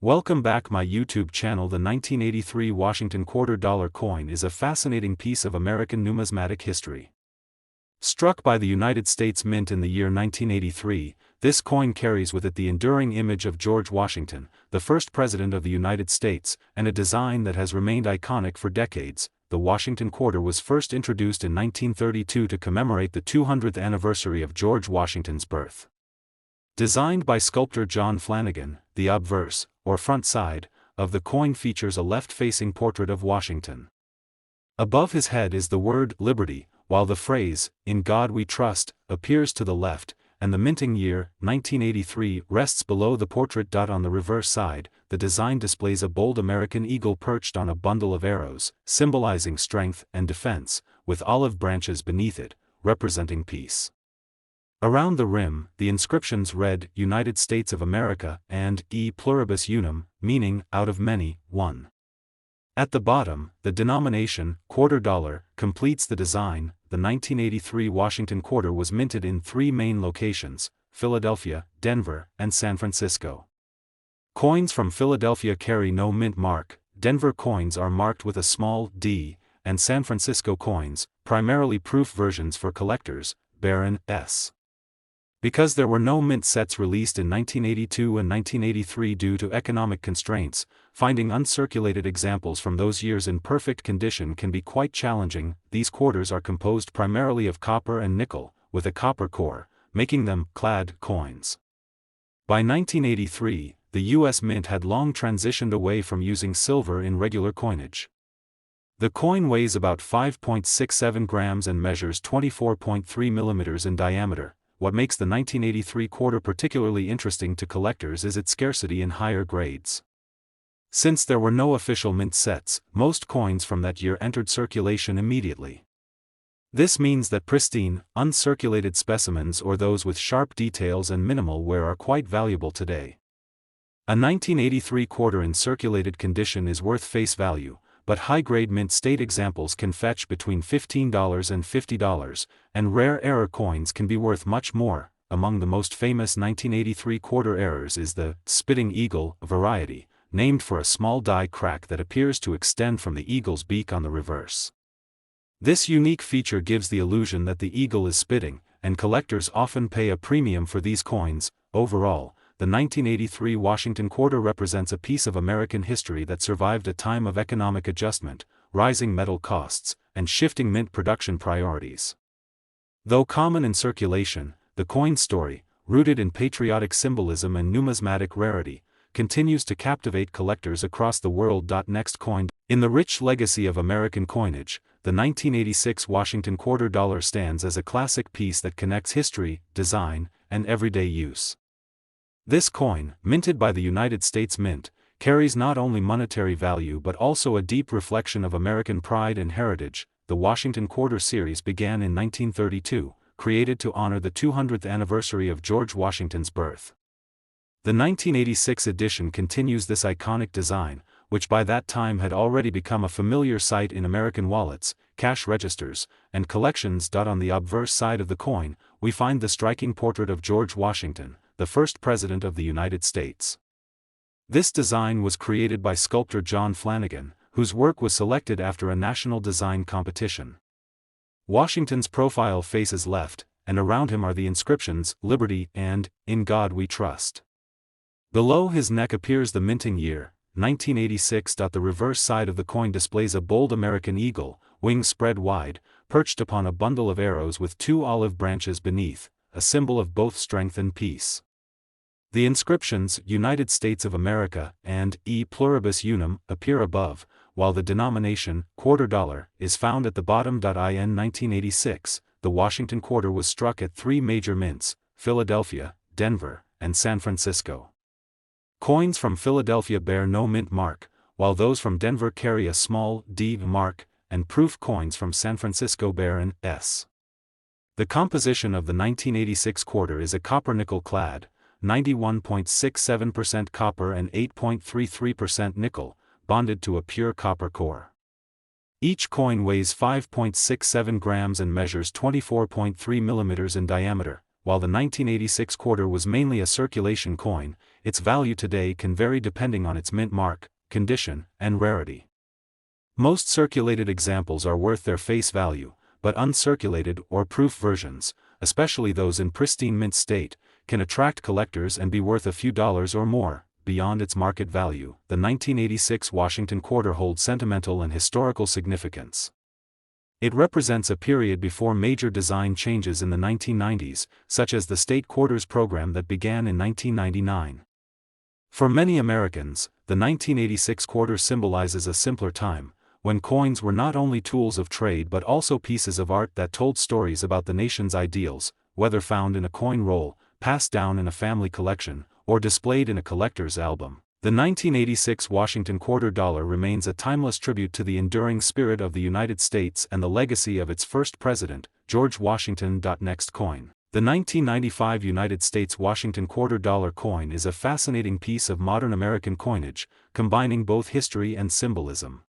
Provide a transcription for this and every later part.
Welcome back my YouTube channel. The 1983 Washington $quarter coin is a fascinating piece of American numismatic history. Struck by the United States Mint in the year 1983, this coin carries with it the enduring image of George Washington, the first President of the United States, and a design that has remained iconic for decades. The Washington quarter was first introduced in 1932 to commemorate the 200th anniversary of George Washington's birth. Designed by sculptor John Flanagan, the obverse, or front side, of the coin features a left-facing portrait of Washington. Above his head is the word Liberty, while the phrase, "In God We Trust," appears to the left, and the minting year, 1983, rests below the portrait. On the reverse side, the design displays a bold American eagle perched on a bundle of arrows, symbolizing strength and defense, with olive branches beneath it, representing peace. Around the rim, the inscriptions read, United States of America, and E pluribus unum, meaning, out of many, one. At the bottom, the denomination, $quarter, completes the design. The 1983 Washington quarter was minted in three main locations: Philadelphia, Denver, and San Francisco. Coins from Philadelphia carry no mint mark, Denver coins are marked with a small d, and San Francisco coins, primarily proof versions for collectors, bear an S. Because there were no mint sets released in 1982 and 1983 due to economic constraints, finding uncirculated examples from those years in perfect condition can be quite challenging. These quarters are composed primarily of copper and nickel, with a copper core, making them clad coins. By 1983, the U.S. Mint had long transitioned away from using silver in regular coinage. The coin weighs about 5.67 grams and measures 24.3 millimeters in diameter. What makes the 1983 quarter particularly interesting to collectors is its scarcity in higher grades. Since there were no official mint sets, most coins from that year entered circulation immediately. This means that pristine, uncirculated specimens or those with sharp details and minimal wear are quite valuable today. A 1983 quarter in circulated condition is worth face value, but high-grade mint state examples can fetch between $15 and $50, and rare error coins can be worth much more. Among the most famous 1983 quarter errors is the spitting eagle variety, named for a small die crack that appears to extend from the eagle's beak on the reverse. This unique feature gives the illusion that the eagle is spitting, and collectors often pay a premium for these coins. Overall, the 1983 Washington quarter represents a piece of American history that survived a time of economic adjustment, rising metal costs, and shifting mint production priorities. Though common in circulation, the coin story, rooted in patriotic symbolism and numismatic rarity, continues to captivate collectors across the world. Next coin. In the rich legacy of American coinage, the 1986 Washington $quarter stands as a classic piece that connects history, design, and everyday use. This coin, minted by the United States Mint, carries not only monetary value but also a deep reflection of American pride and heritage. The Washington Quarter series began in 1932, created to honor the 200th anniversary of George Washington's birth. The 1986 edition continues this iconic design, which by that time had already become a familiar sight in American wallets, cash registers, and collections. On the obverse side of the coin, we find the striking portrait of George Washington, the first President of the United States. This design was created by sculptor John Flanagan, whose work was selected after a national design competition. Washington's profile faces left, and around him are the inscriptions, Liberty and, In God We Trust. Below his neck appears the minting year, 1986. The reverse side of the coin displays a bold American eagle, wings spread wide, perched upon a bundle of arrows with two olive branches beneath, a symbol of both strength and peace. The inscriptions, United States of America, and E pluribus unum, appear above, while the denomination, $quarter, is found at the bottom. In 1986, the Washington quarter was struck at three major mints, Philadelphia, Denver, and San Francisco. Coins from Philadelphia bear no mint mark, while those from Denver carry a small D mark, and proof coins from San Francisco bear an S. The composition of the 1986 quarter is a copper-nickel clad, 91.67% copper and 8.33% nickel, bonded to a pure copper core. Each coin weighs 5.67 grams and measures 24.3 millimeters in diameter, while the 1986 quarter was mainly a circulation coin, its value today can vary depending on its mint mark, condition, and rarity. Most circulated examples are worth their face value, but uncirculated or proof versions, especially those in pristine mint state, can attract collectors and be worth a few dollars or more, beyond its market value. The 1986 Washington quarter holds sentimental and historical significance. It represents a period before major design changes in the 1990s, such as the state quarters program that began in 1999. For many Americans, the 1986 quarter symbolizes a simpler time, when coins were not only tools of trade but also pieces of art that told stories about the nation's ideals, whether found in a coin roll, passed down in a family collection, or displayed in a collector's album. The 1986 Washington quarter dollar remains a timeless tribute to the enduring spirit of the United States and the legacy of its first president, George Washington. Next coin. The 1995 United States Washington quarter dollar coin is a fascinating piece of modern American coinage, combining both history and symbolism.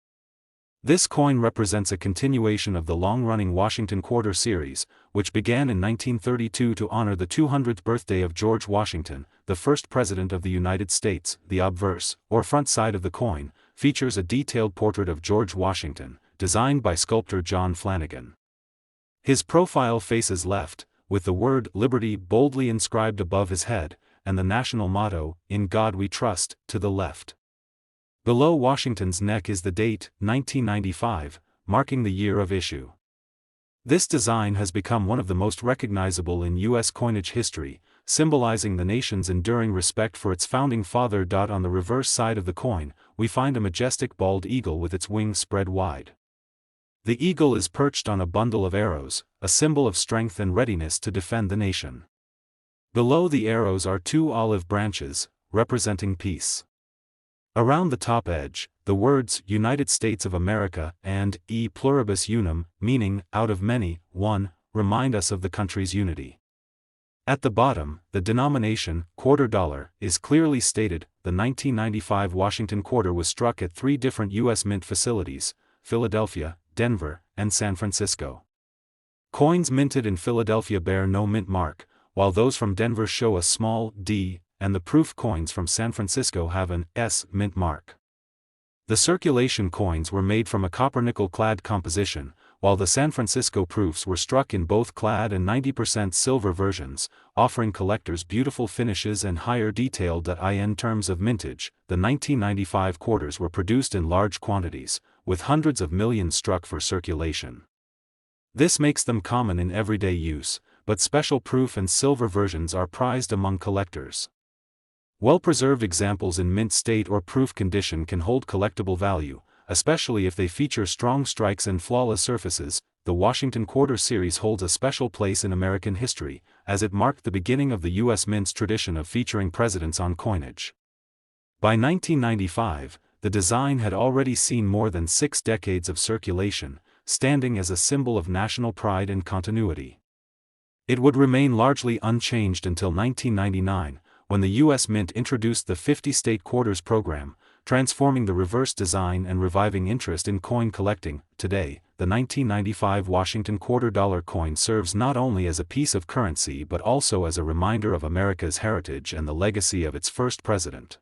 This coin represents a continuation of the long-running Washington quarter series, which began in 1932 to honor the 200th birthday of George Washington, the first president of the United States. The obverse, or front side of the coin, features a detailed portrait of George Washington, designed by sculptor John Flanagan. His profile faces left, with the word Liberty boldly inscribed above his head, and the national motto, "In God We Trust," to the left. Below Washington's neck is the date, 1995, marking the year of issue. This design has become one of the most recognizable in U.S. coinage history, symbolizing the nation's enduring respect for its founding father. On the reverse side of the coin, we find a majestic bald eagle with its wings spread wide. The eagle is perched on a bundle of arrows, a symbol of strength and readiness to defend the nation. Below the arrows are two olive branches, representing peace. Around the top edge, the words United States of America and E pluribus unum, meaning out of many, one, remind us of the country's unity. At the bottom, the denomination, quarter dollar, is clearly stated. The 1995 Washington quarter was struck at 3 different U.S. mint facilities: Philadelphia, Denver, and San Francisco. Coins minted in Philadelphia bear no mint mark, while those from Denver show a small D, and the proof coins from San Francisco have an S mint mark. The circulation coins were made from a copper-nickel clad composition, while the San Francisco proofs were struck in both clad and 90% silver versions, offering collectors beautiful finishes and higher detail. In terms of mintage, the 1995 quarters were produced in large quantities, with hundreds of millions struck for circulation. This makes them common in everyday use, but special proof and silver versions are prized among collectors. Well-preserved examples in mint state or proof condition can hold collectible value, especially if they feature strong strikes and flawless surfaces. The Washington Quarter series holds a special place in American history, as it marked the beginning of the U.S. Mint's tradition of featuring presidents on coinage. By 1995, the design had already seen more than 6 decades of circulation, standing as a symbol of national pride and continuity. It would remain largely unchanged until 1999, when the U.S. Mint introduced the 50-state quarters program, transforming the reverse design and reviving interest in coin collecting. Today, the 1995 Washington quarter dollar coin serves not only as a piece of currency but also as a reminder of America's heritage and the legacy of its first president.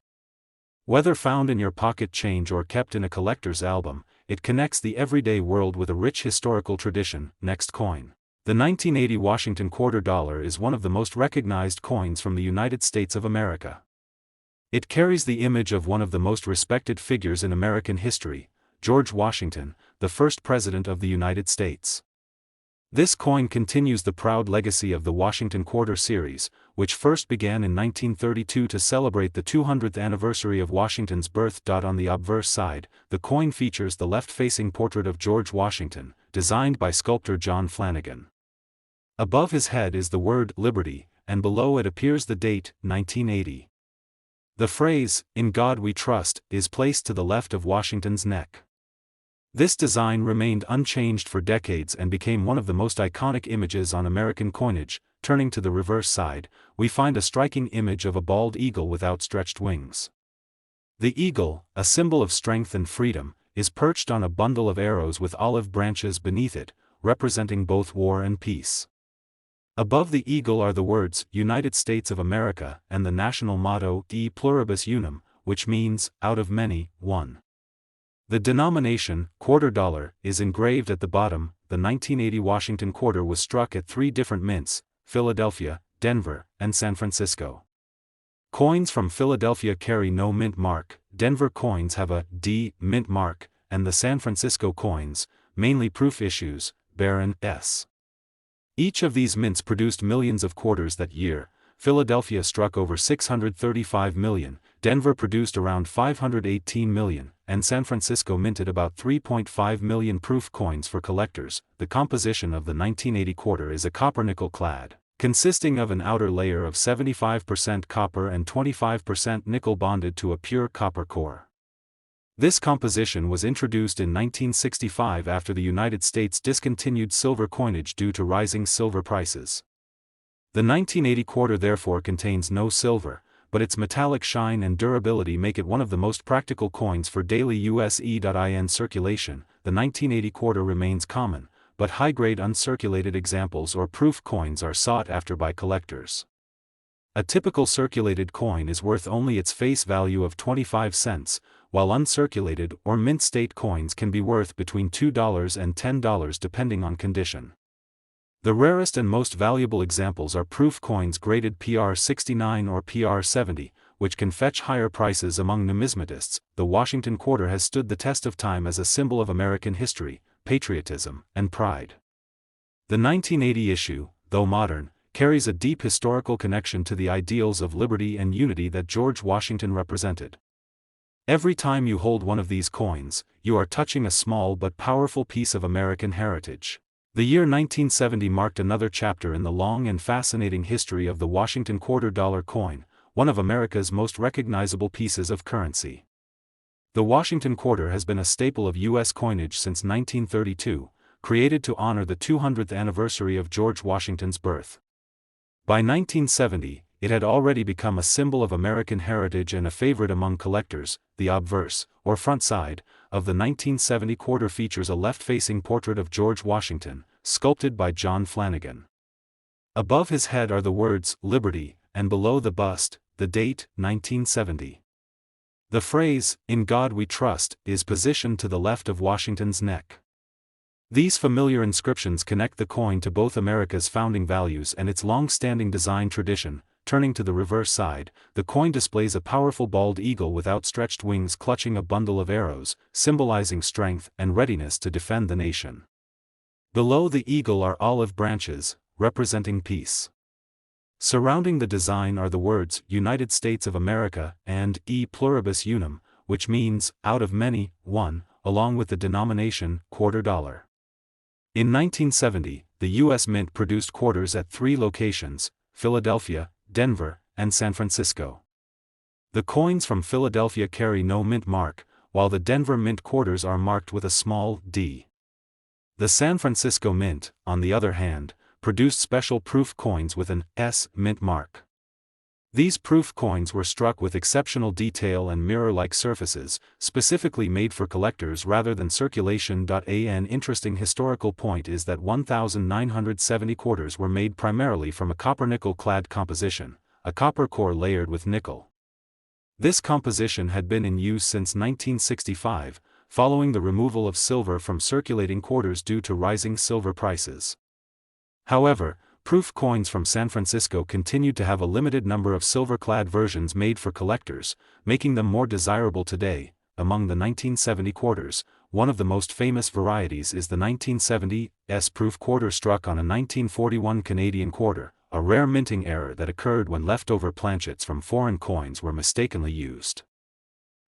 Whether found in your pocket change or kept in a collector's album, it connects the everyday world with a rich historical tradition. Next coin. The 1980 Washington quarter dollar is one of the most recognized coins from the United States of America. It carries the image of one of the most respected figures in American history, George Washington, the first president of the United States. This coin continues the proud legacy of the Washington Quarter series, which first began in 1932 to celebrate the 200th anniversary of Washington's birth. On the obverse side, the coin features the left-facing portrait of George Washington, designed by sculptor John Flanagan. Above his head is the word Liberty, and below it appears the date, 1980. The phrase, "In God We Trust," is placed to the left of Washington's neck. This design remained unchanged for decades and became one of the most iconic images on American coinage. Turning to the reverse side, we find a striking image of a bald eagle with outstretched wings. The eagle, a symbol of strength and freedom, is perched on a bundle of arrows with olive branches beneath it, representing both war and peace. Above the eagle are the words United States of America and the national motto E pluribus unum, which means, out of many, one. The denomination, quarter dollar, is engraved at the bottom. The 1980 Washington quarter was struck at 3 different mints, Philadelphia, Denver, and San Francisco. Coins from Philadelphia carry no mint mark, Denver coins have a D mint mark, and the San Francisco coins, mainly proof issues, bear an S. Each of these mints produced millions of quarters that year. Philadelphia struck over 635 million, Denver produced around 518 million, and San Francisco minted about 3.5 million proof coins for collectors. The composition of the 1980 quarter is a copper-nickel clad, consisting of an outer layer of 75% copper and 25% nickel bonded to a pure copper core. This composition was introduced in 1965 after the United States discontinued silver coinage due to rising silver prices. The 1980 quarter therefore contains no silver, but its metallic shine and durability make it one of the most practical coins for daily USE.IN circulation. The 1980 quarter remains common, but high-grade uncirculated examples or proof coins are sought after by collectors. A typical circulated coin is worth only its face value of 25 cents, while uncirculated or mint state coins can be worth between $2 and $10 depending on condition. The rarest and most valuable examples are proof coins graded PR69 or PR70, which can fetch higher prices among numismatists. The Washington quarter has stood the test of time as a symbol of American history, patriotism, and pride. The 1980 issue, though modern, carries a deep historical connection to the ideals of liberty and unity that George Washington represented. Every time you hold one of these coins, you are touching a small but powerful piece of American heritage. The year 1970 marked another chapter in the long and fascinating history of the Washington quarter dollar coin, one of America's most recognizable pieces of currency. The Washington quarter has been a staple of U.S. coinage since 1932, created to honor the 200th anniversary of George Washington's birth. By 1970, it had already become a symbol of American heritage and a favorite among collectors. The obverse, or front side, of the 1970 quarter features a left-facing portrait of George Washington, sculpted by John Flanagan. Above his head are the words, Liberty, and below the bust, the date, 1970. The phrase, In God We Trust, is positioned to the left of Washington's neck. These familiar inscriptions connect the coin to both America's founding values and its long-standing design tradition. Turning to the reverse side, the coin displays a powerful bald eagle with outstretched wings clutching a bundle of arrows, symbolizing strength and readiness to defend the nation. Below the eagle are olive branches, representing peace. Surrounding the design are the words United States of America and E pluribus unum, which means, out of many, one, along with the denomination, quarter dollar. In 1970, the U.S. Mint produced quarters at 3 locations, Philadelphia, Denver, and San Francisco. The coins from Philadelphia carry no mint mark, while the Denver Mint quarters are marked with a small d. The San Francisco Mint, on the other hand, produced special proof coins with an S mint mark. These proof coins were struck with exceptional detail and mirror-like surfaces, specifically made for collectors rather than circulation. An interesting historical point is that 1,970 quarters were made primarily from a copper-nickel clad composition, a copper core layered with nickel. This composition had been in use since 1965, following the removal of silver from circulating quarters due to rising silver prices. However, proof coins from San Francisco continued to have a limited number of silver-clad versions made for collectors, making them more desirable today. Among the 1970 quarters, one of the most famous varieties is the 1970 S-proof quarter struck on a 1941 Canadian quarter, a rare minting error that occurred when leftover planchets from foreign coins were mistakenly used.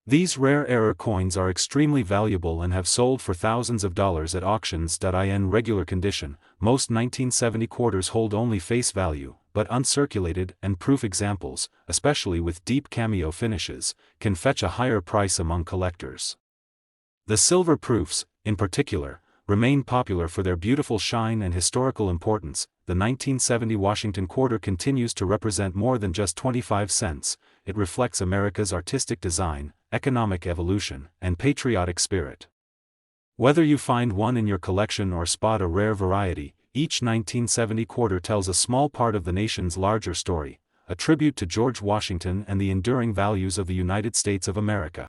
These rare error coins are extremely valuable and have sold for thousands of dollars at auctions. In regular condition, most 1970 quarters hold only face value, but uncirculated and proof examples, especially with deep cameo finishes, can fetch a higher price among collectors. The silver proofs, in particular, remain popular for their beautiful shine and historical importance. The 1970 Washington quarter continues to represent more than just 25 cents, it reflects America's artistic design, economic evolution, and patriotic spirit. Whether you find one in your collection or spot a rare variety, Each 1970 quarter tells a small part of the nation's larger story, a tribute to George Washington and the enduring values of the United States of America.